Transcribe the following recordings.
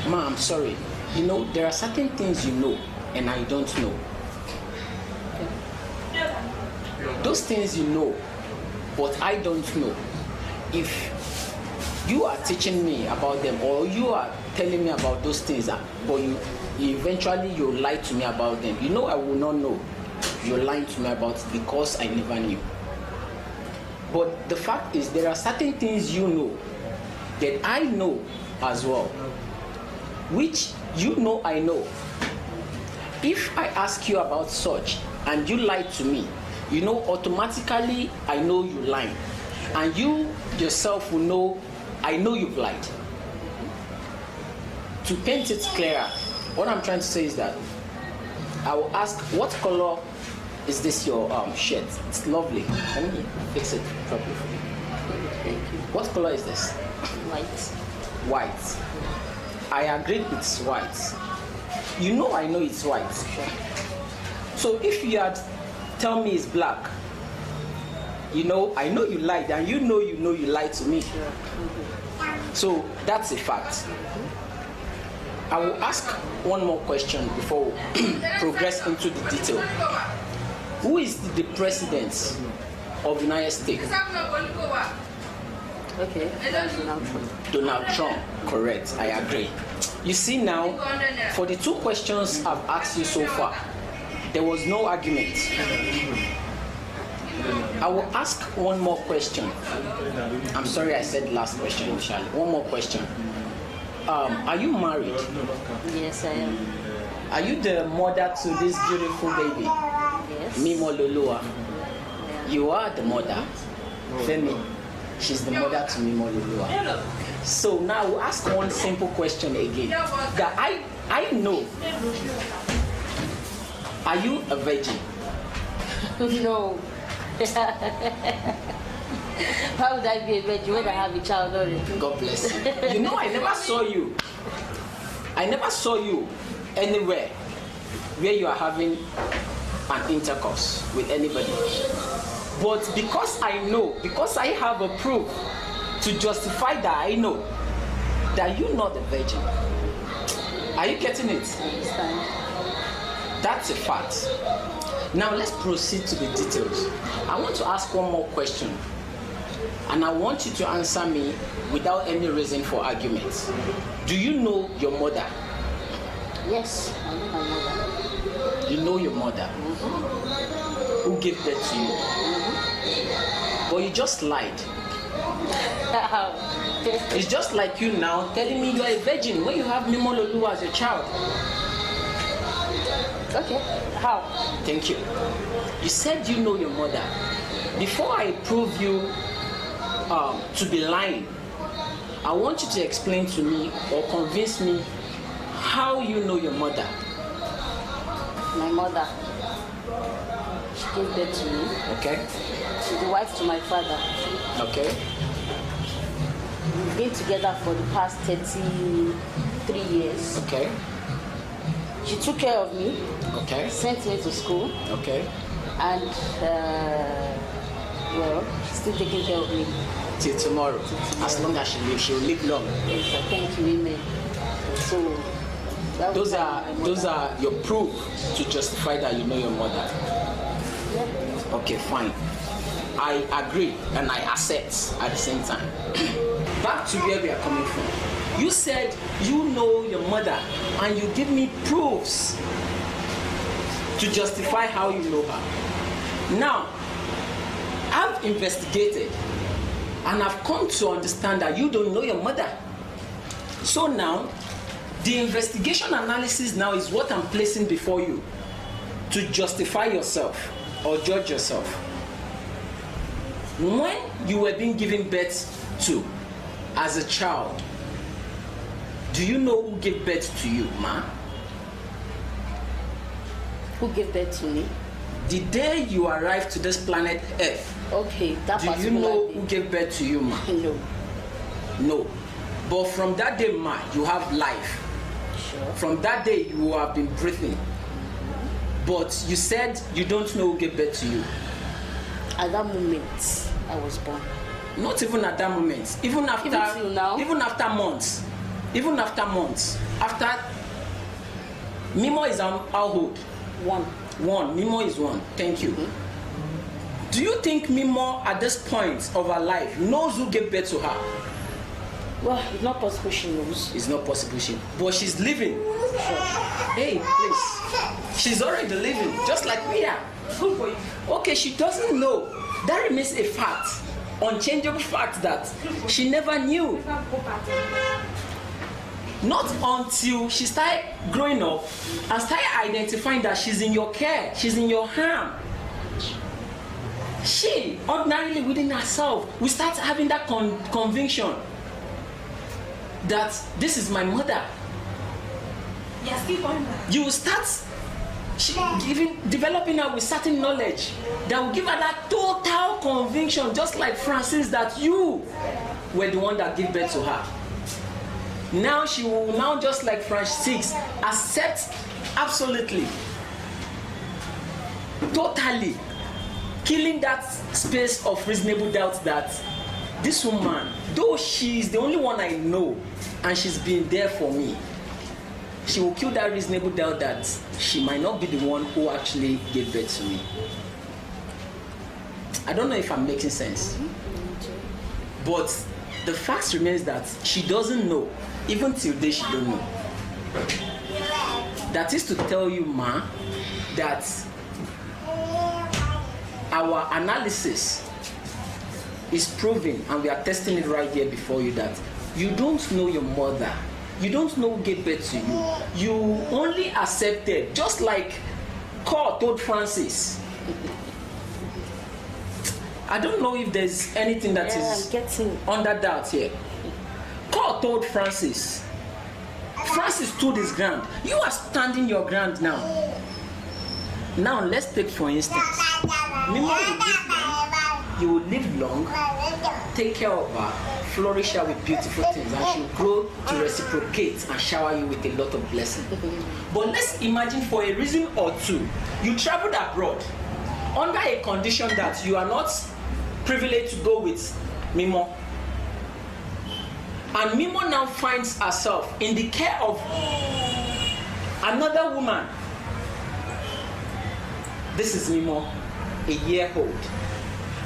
Ma, I'm sorry. You know, there are certain things you know and I don't know. Those things you know, but I don't know. If you are teaching me about them or you are telling me about those things, but you eventually you lie to me about them, you know I will not know. You're lying to me about it because I never knew. But the fact is, there are certain things you know that I know as well, which you know I know. If I ask you about such and you lie to me, you know automatically I know you lying, and you yourself will know I know you've lied. To paint it clearer, what I'm trying to say is that I will ask, what color is this your shirt? It's lovely. Let me fix it properly for you. Thank you. What color is this? White. White. I agree it's white. You know I know it's white. Sure. So if you had tell me it's black, you know I know you lied, and you know you lied to me. Sure. So that's a fact. I will ask one more question before we progress into the detail. Who is the president of the United States? Okay. Donald Trump. Donald Trump, correct, I agree. You see now, for the two questions I've asked you so far, there was no argument. I will ask one more question. I'm sorry I said last question initially. One more question. Are you married? Yes, I am. Are you the mother to this beautiful baby? Yes. Mimo Lolua. Yeah. You are the mother. Femi, she's the mother to Mimo Lolua. So now we'll ask one simple question again. That I know. Are you a virgin? No. How would I be a virgin when I have a child already? God bless you. You know, I never saw you. I never saw you anywhere where you are having an intercourse with anybody. But because I know, because I have a proof to justify that I know that you're not a virgin. Are you getting it? I understand. That's a fact. Now let's proceed to the details. I want to ask one more question, and I want you to answer me without any reason for argument. Do you know your mother? Yes, I know my mother. You know your mother? Who gave birth to you? But you just lied. It's just like you now telling me you are a virgin when you have Mimo Lolu as a child. Okay, how? Thank you. You said you know your mother. Before I prove you to be lying, I want you to explain to me or convince me how you know your mother. My mother. She gave birth to me. Okay? She's the wife to my father. Okay? We've been together for the past 33 years. Okay? She took care of me, Okay? sent me to school, Okay? and well, she's still taking care of me. Till tomorrow. As long as she lives, she will live long. Yes, I thank you, amen. So Those are your proof to justify that you know your mother. Yeah. Okay, fine. I agree and I accept at the same time. Back to where we are coming from. You said you know your mother and you give me proofs to justify how you know her. Now, I've investigated and I've come to understand that you don't know your mother. So now, the investigation analysis now is what I'm placing before you to justify yourself or judge yourself. When you were being given birth to as a child, do you know who gave birth to you, ma? Who gave birth to me? The day you arrived to this planet Earth, Okay, that do you particular know day. who gave birth to you, ma? No. No. But from that day, ma, you have life. Sure. From that day, you have been breathing. But you said you don't know who gave birth to you. At that moment, I was born. Not even at that moment. Even after Even till now? Even after months. even after months, after Mimo is how old? 1. 1. Mimo is 1. Thank you. Do you think Mimo at this point of her life knows who gave birth to her? Well, it's not possible she knows. It's not possible but she's living. Hey, please. She's already living, just like we are. Okay, she doesn't know. That remains a fact, unchangeable fact that she never knew. Not until she started growing up and started identifying that she's in your care, she's in your hand. She, ordinarily within herself, will start having that conviction that this is my mother. Yes, keep on that. You will start developing her with certain knowledge that will give her that total conviction, just like Francis, that you were the one that gave birth to her. Now she will now, just like Francis, accept absolutely, totally, killing that space of reasonable doubt that this woman, though she is the only one I know and she's been there for me, she will kill that reasonable doubt that she might not be the one who actually gave birth to me. I don't know if I'm making sense. But the fact remains that she doesn't know. Even till today, she don't know. That is to tell you, ma, that our analysis is proving, and we are testing it right here before you, that you don't know your mother. You don't know who gave birth to you. You only accepted, just like Paul told Francis. I don't know if there's anything that is under doubt here. Paul told Francis. Francis stood his ground. You are standing your ground now. Now let's take for instance, Mimo will live long. You will live long, take care of her, flourish her with beautiful things, and she will grow to reciprocate and shower you with a lot of blessings. But let's imagine, for a reason or two, you traveled abroad under a condition that you are not privileged to go with Mimo. And Mimo now finds herself in the care of another woman. This is Mimo, a year old.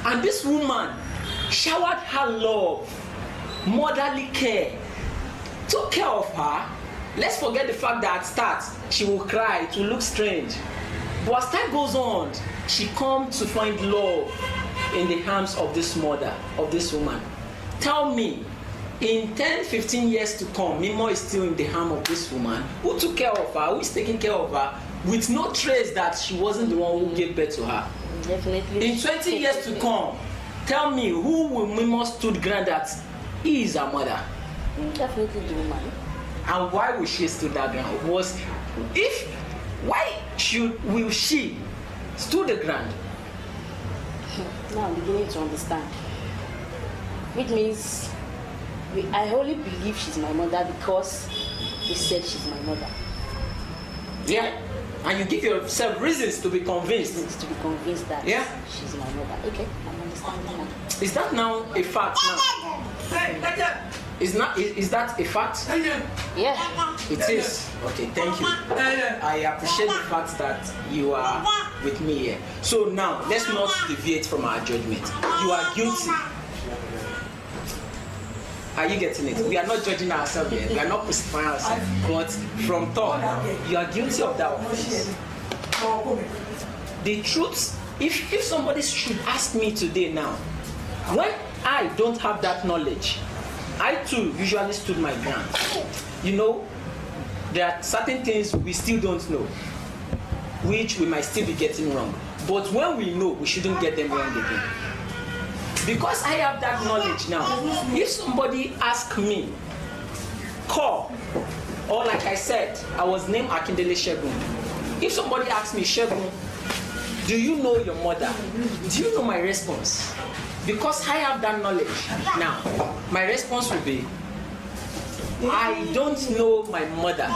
And this woman showered her love, motherly care, took care of her. Let's forget the fact that at start she will cry, it will look strange. But as time goes on, she comes to find love in the arms of this mother, of this woman. Tell me, in 10-15 years to come, Mimo is still in the arm of this woman who took care of her, who is taking care of her, with no trace that she wasn't the one who gave birth to her. Definitely. In 20 years to come, tell me, who will Mimo stood ground that he is her mother? Definitely the woman. And why will she stood that ground? Will she stood the ground? Now I'm beginning to understand. Which means I only believe she's my mother because they said she's my mother. Yeah. And you give yourself reasons to be convinced. Reasons to be convinced that she's my mother. Okay, I'm understanding now. Is that now a fact now? Is that a fact? Yeah. It is. Okay, thank you. I appreciate the fact that you are with me here. So now, let's not deviate from our judgment. You are guilty. Are you getting it? We are not judging ourselves here. We are not crucifying ourselves. But from thought, you are guilty of that offense. The truth, if somebody should ask me today now, when I don't have that knowledge, I too usually stood my ground. You know, there are certain things we still don't know, which we might still be getting wrong. But when we know, we shouldn't get them wrong again. Because I have that knowledge now, if somebody asks me, call, or like I said, I was named Akindele Shegun. If somebody asks me, Shegun, do you know your mother? Do you know my response? Because I have that knowledge now, my response will be, I don't know my mother,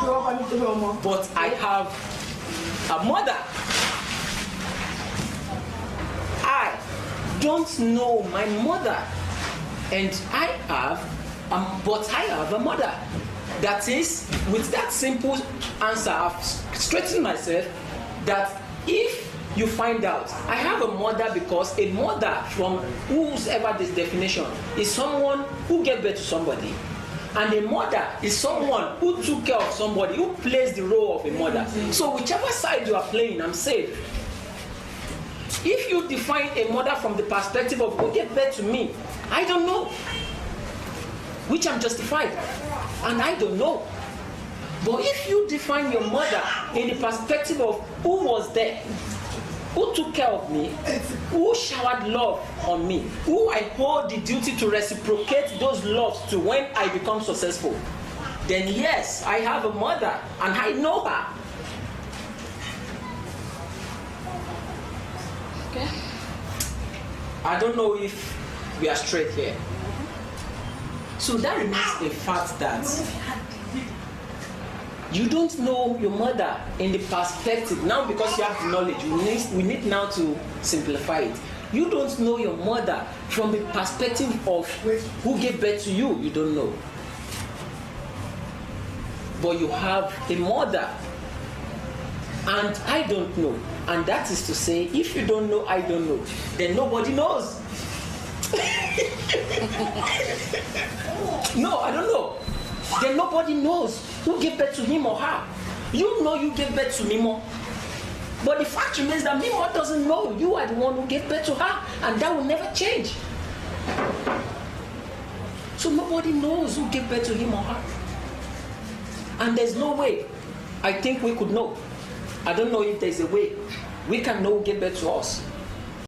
but I have a mother. I don't know my mother, and but I have a mother. That is, with that simple answer, I've straightened myself that if you find out, I have a mother, because a mother, from whoever this definition, is someone who gave birth to somebody. And a mother is someone who took care of somebody, who plays the role of a mother. So whichever side you are playing, I'm safe. If you define a mother from the perspective of who gave birth to me, I don't know. Which I'm justified. And I don't know. But if you define your mother in the perspective of who was there, who took care of me, who showered love on me, who I hold the duty to reciprocate those loves to when I become successful, then yes, I have a mother and I know her. Okay. I don't know if we are straight here. So that remains the fact that you don't know your mother in the perspective. Now, because you have the knowledge, we need now to simplify it. You don't know your mother from the perspective of who gave birth to you. You don't know. But you have a mother. And I don't know. And that is to say, if you don't know, I don't know, then nobody knows. No, I don't know. Then nobody knows who gave birth to him or her. You know you gave birth to Mimo. But the fact remains that Mimo doesn't know you are the one who gave birth to her. And that will never change. So nobody knows who gave birth to him or her. And there's no way I think we could know. I don't know if there's a way we can know who gave birth to us.